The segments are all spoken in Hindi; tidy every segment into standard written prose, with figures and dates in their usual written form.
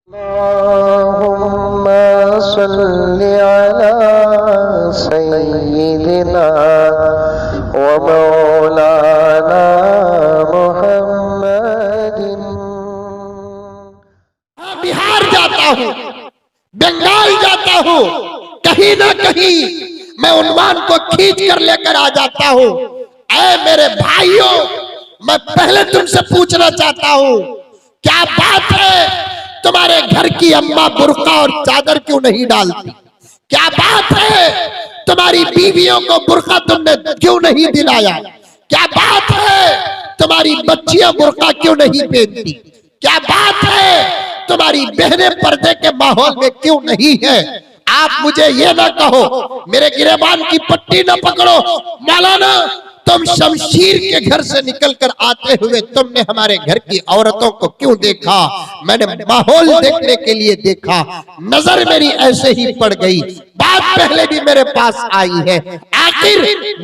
अल्लाहुम्मा सल्लि अला सय्यिदिना व मौलाना मुहम्मदिन। बिहार जाता हूँ, बंगाल जाता हूँ, कहीं ना कहीं मैं उन्वान को खींच कर लेकर आ जाता हूँ। ऐ मेरे भाइयों, मैं पहले तुमसे पूछना चाहता हूँ, क्या बात है तुम्हारे घर की अम्मा बुर्का और चादर क्यों नहीं डालती? क्या बात है तुम्हारी बीवियों को बुर्का तुमने क्यों नहीं दिलाया? क्या बात है तुम्हारी बच्चियां बुर्का क्यों नहीं पहनती? क्या बात है तुम्हारी बहनें पर्दे के माहौल में क्यों नहीं है? आप मुझे ये ना कहो, मेरे गिरेबान की पट्टी ना पकड़ो, मौलाना तुम शमशीर के घर से निकलकर आते हुए तुमने हमारे घर की औरतों को क्यों देखा? मैंने माहौल देखने के लिए देखा, नजर मेरी ऐसे ही पड़ गई। बात पहले भी मेरे पास आई है, आखिर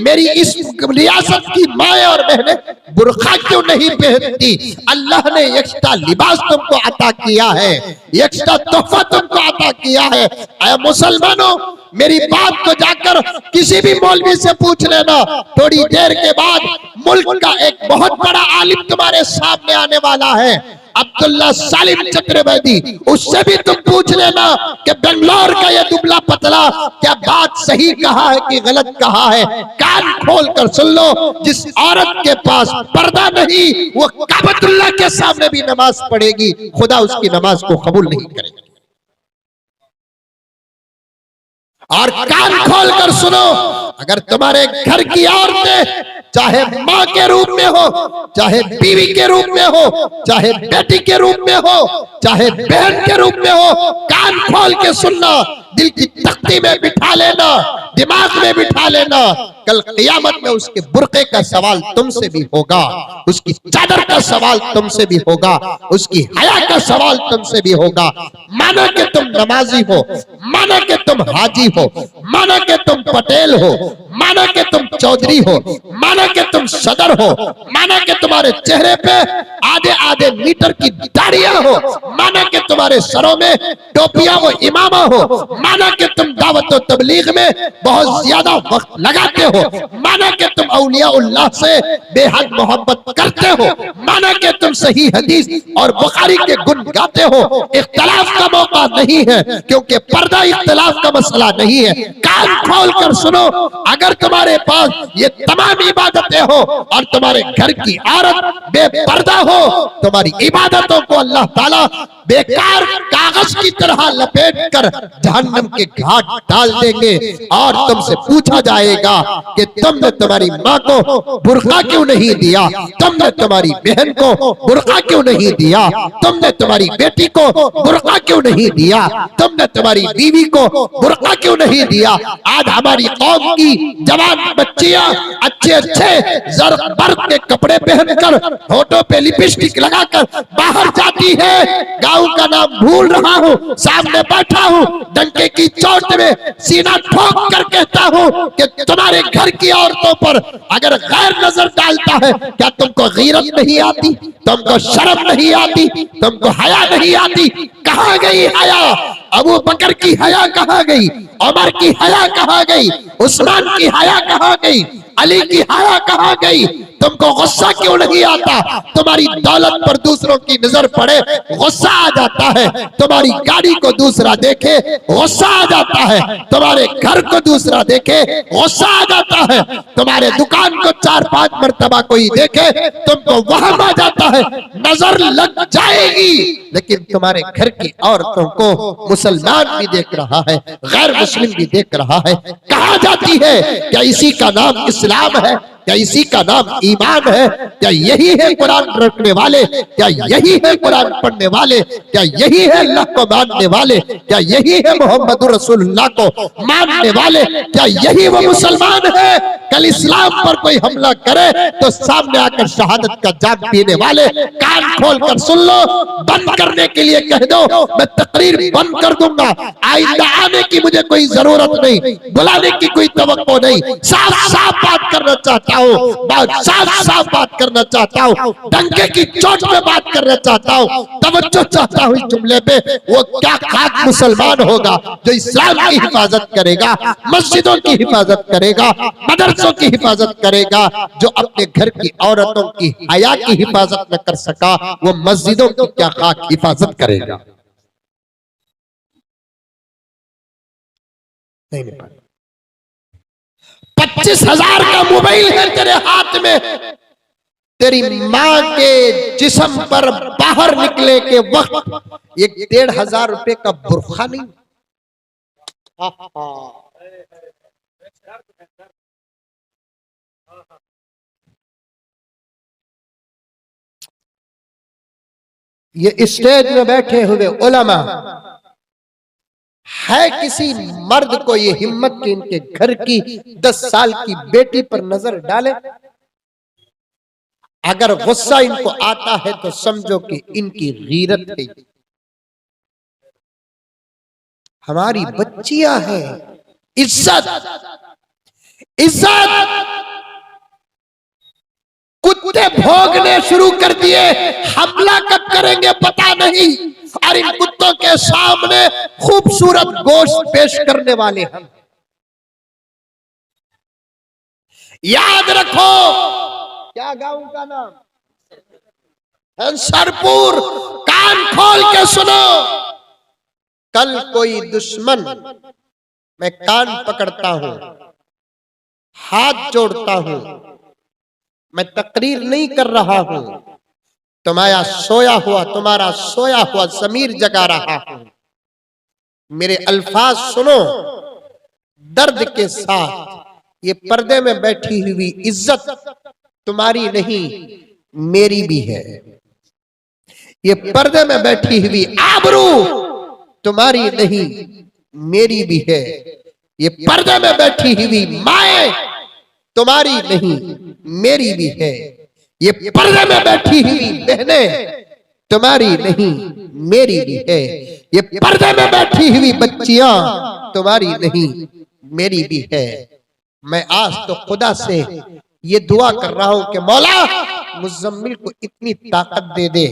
मेरी इस रियासत की माएं और बहनें बुर्का क्यों नहीं पहनती? अल्लाह ने एक्स्ट्रा लिबास तुमको अता किया है, एक्स्ट्रा तोहफा तुमको अता किया है। ऐ मुसलमानों, मेरी बात को जाकर किसी भी मौलवी से पूछ लेना, थोड़ी देर के बाद मुल्क का एक बहुत बड़ा आलिम तुम्हारे सामने आने वाला है, अब्दुल्ला सालिम चक्रवर्ती। उससे भी तुम पूछ लेना कि बेंगलोर का ये दुबला पतला क्या बात सही कहा है कि गलत कहा है। कान खोल कर सुन लो, जिस औरत के पास पर्दा नहीं वो काबतुल्लाह के सामने भी नमाज पढ़ेगी, खुदा उसकी नमाज को कबूल नहीं करेगा। और कान खोल कर सुनो, अगर तुम्हारे घर की औरतें चाहे माँ के रूप में हो, चाहे बीवी के रूप में हो, चाहे बेटी के रूप में हो, चाहे बहन के रूप में हो, कान खोल के सुनना, दिल की तख्ती में बिठा लेना, दिमाग में बिठा लेना, कल क़यामत में उसके बुर्के का सवाल तुमसे भी होगा, उसकी चादर का सवाल तुमसे भी होगा, उसकी हया का सवाल तुमसे भी होगा। माना कि तुम नमाजी हो, माना कि तुम हाजी हो, माना कि तुम पटेल हो, माना कि तुम चौधरी हो, माना कि तुम सदर हो, माना कि तुम्हारे चेहरे पे आधे आधे मीटर की दाढ़ियां हो, माना कि तुम्हारे सरों में टोपियां वो इमामा हो, माना कि तुम दावत और तबलीग में बहुत ज्यादा वक्त लगाते हो, माना कि तुम औलियाउल्लाह से बेहद मोहब्बत करते हो, माना कि तुम सही हदीस और बुखारी के गुण गाते हो। इख्तलाफ का मौका नहीं है, क्योंकि पर्दा इख्तलाफ का मसला नहीं है। कान खोल कर सुनो, अगर तुम्हारे पास ये तमाम इबादतें हो और तुम्हारे घर की औरत बेपर्दा हो, तुम्हारी इबादतों को अल्लाह ताला बेकार कागज की तरह लपेट कर जहन्नम के घाट डाल देंगे और तुमसे पूछा जाएगा कि तुमने तुम्हारी माँ को बुर्का क्यों नहीं दिया, तुमने तुम्हारी बहन को बुर्का क्यों नहीं दिया, तुमने तुम्हारी बेटी को बुर्का क्यों नहीं दिया, तुमने तुम्हारी बीवी को बुर्का क्यों नहीं दिया। आज हमारी कौम की जवान बच्चियां अच्छे अच्छे जरबर्द के कपड़े पहनकर, होठों पे लिपस्टिक लगाकर बाहर जाती है। गांव का नाम भूल रहा हूँ, सामने बैठा हूँ, डंके की चोट में सीना ठोक कर कहता हूँ कि तुम्हारे घर की औरतों पर अगर गैर नजर डालता है, क्या तुमको गीरत नहीं आती, तुमको शर्म नहीं आती, तुमको हया नहीं आती? कहाँ गई हया? अबू बकर की हया कहाँ गई? उमर की हया कहाँ गई? उस्मान की हया कहाँ गई? अली की हया कहाँ गई? तुमको गुस्सा क्यों नहीं आता? तुम्हारी दौलत पर दूसरों की नजर पड़े गुस्सा आ जाता है, तुम्हारी गाड़ी को दूसरा देखे गुस्सा आ जाता है, तुम्हारे घर को दूसरा देखे गुस्सा आ जाता है, तुम्हारे दुकान को 4-5 मर्तबा कोई देखे तुमको वहम आ जाता है, नजर लग जाएगी। लेकिन तुम्हारे घर की औरतों को मुसलमान भी देख रहा है, गैर मुस्लिम भी देख रहा है, कहा जाती है क्या इसी का नाम इस्लाम है? क्या इसी का नाम ईमान है? क्या यही है कुरान रखने वाले? क्या यही है कुरान पढ़ने वाले? क्या यही है अल्लाह को मानने वाले? क्या यही है मोहम्मद रसूलुल्लाह को मानने वाले? क्या यही वो मुसलमान है? कल इस्लाम पर कोई हमला करे तो सामने आकर शहादत का जाम पीने वाले। कान खोल कर सुन लो, बंद करने के लिए कह दो, मैं तकरीर बंद कर दूंगा, आइंदा आने की मुझे कोई जरूरत नहीं, बुलाने की कोई तवक्को नहीं, साफ साफ बात करना चाहता हूँ, बहुत साफ साफ बात करना चाहता हूँ, डंके की चोट पे बात करना चाहता हूँ, तवज्जो चाहता हूँ इस जुमले पे। वो क्या खाक मुसलमान होगा जो इस्लाम की हिफाजत करेगा, मस्जिदों की हिफाजत करेगा, मदरसों की हिफाजत करेगा। जो अपने घर की औरतों की हया की हिफाजत न कर सका, वो मस्जिदों की क्या खाक हिफाजत करेगा। नहीं नहीं पाए। 25,000 का मोबाइल है तेरे हाथ में, तेरी मां के जिस्म पर बाहर निकले के वक्त एक 1,500 रुपए का बुरखा नहीं। ये स्टेज में बैठे हुए उलमा है किसी मर्द को ये हिम्मत कि इनके घर की 10 साल की बेटी पर नजर डाले? अगर गुस्सा इनको आता है तो समझो कि इनकी गीरत है। हमारी बच्चियां हैं, इज्जत इज्जत कुत्ते भोगने शुरू कर दिए, हमला कब करेंगे पता नहीं। और इन कुत्तों के सामने खूबसूरत गोश्त पेश करने वाले हम। याद रखो, क्या गांव का नाम? हंसरपुर। कान खोल के सुनो, कल कोई दुश्मन, मैं कान पकड़ता हूं, हाथ जोड़ता हूं, मैं तकरीर नहीं कर रहा हूं, तुम्हारा सोया हुआ ज़मीर जगा रहा हूं। मेरे अल्फाज सुनो दर्द के साथ। ये पर्दे में बैठी हुई इज्जत तुम्हारी नहीं मेरी भी है। ये पर्दे में बैठी हुई आबरू तुम्हारी नहीं मेरी भी है। ये पर्दे में बैठी हुई माए तुम्हारी नहीं मेरी भी है। ये पर्दे में बैठी हुई बहनें तुम्हारी नहीं मेरी भी है। ये पर्दे में बैठी हुई बच्चियां तुम्हारी नहीं मेरी भी है। मैं आज तो खुदा से ये दुआ कर रहा हूं कि मौला मुज़म्मिल को इतनी ताकत दे दे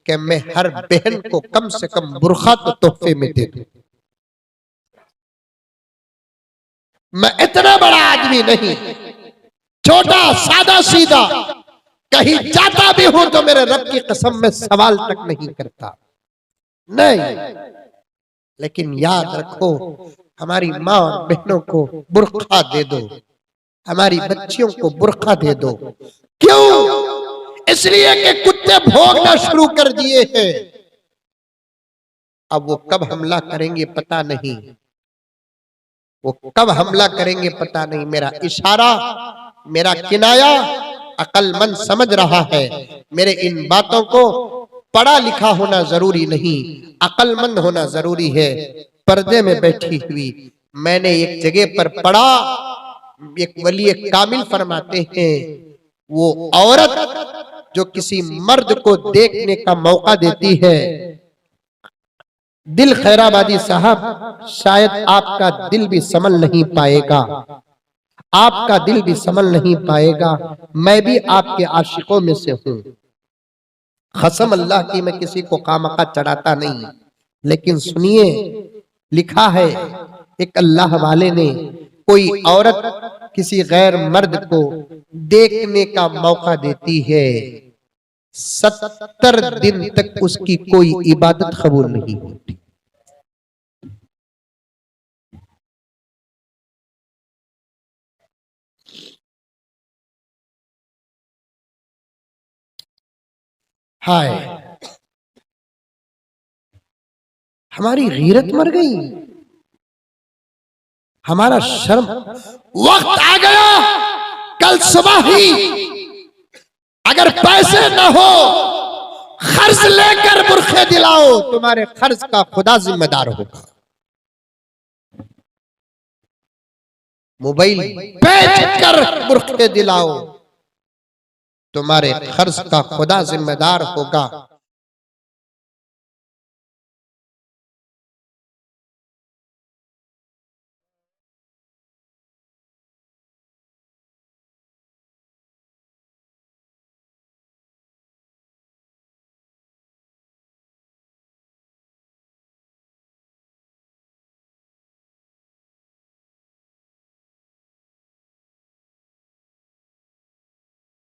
कि मैं हर बहन को कम से कम बुरखा तो तोहफे में दे दूं। मैं इतना बड़ा आदमी नहीं, छोटा सादा सीधा, कहीं जाता भी हूं तो मेरे रब की कसम में सवाल तक नहीं करता, नहीं। लेकिन याद रखो, हमारी माँ और बहनों को बुरखा दे दो, हमारी बच्चियों को बुरखा दे दो। क्यों? इसलिए कि कुत्ते भोगना शुरू कर दिए हैं। अब वो कब हमला करेंगे पता नहीं, वो कब हमला करेंगे पता नहीं। मेरा इशारा, मेरा किनाया अक्लमंद समझ रहा है। मेरे इन बातों को पढ़ा लिखा होना जरूरी नहीं, अक्लमंद होना जरूरी है। पर्दे में बैठी हुई, मैंने एक जगह पर पढ़ा, एक वली कामिल फरमाते हैं, वो औरत जो किसी मर्द को देखने का मौका देती है, दिल खैराबादी साहब, शायद आपका दिल भी संभल नहीं पाएगा, आपका दिल भी संभल नहीं पाएगा। मैं भी आपके आशिकों में से हूं। कसम अल्लाह की मैं किसी को खामखा चढ़ाता नहीं, लेकिन सुनिए, लिखा है एक अल्लाह वाले ने, कोई औरत किसी गैर मर्द को देखने का मौका देती है, 70 दिन तक उसकी कोई इबादत कबूल नहीं होती। हाय, हमारी गीरत मर गई, हमारा शर्म। वक्त आ गया, कल सुबह ही अगर पैसे न हो, खर्च लेकर बुरखे दिलाओ, तुम्हारे खर्च का खुदा जिम्मेदार होगा। मोबाइल बेच कर बुरखे दिलाओ, तुम्हारे खर्च का खुदा जिम्मेदार होगा।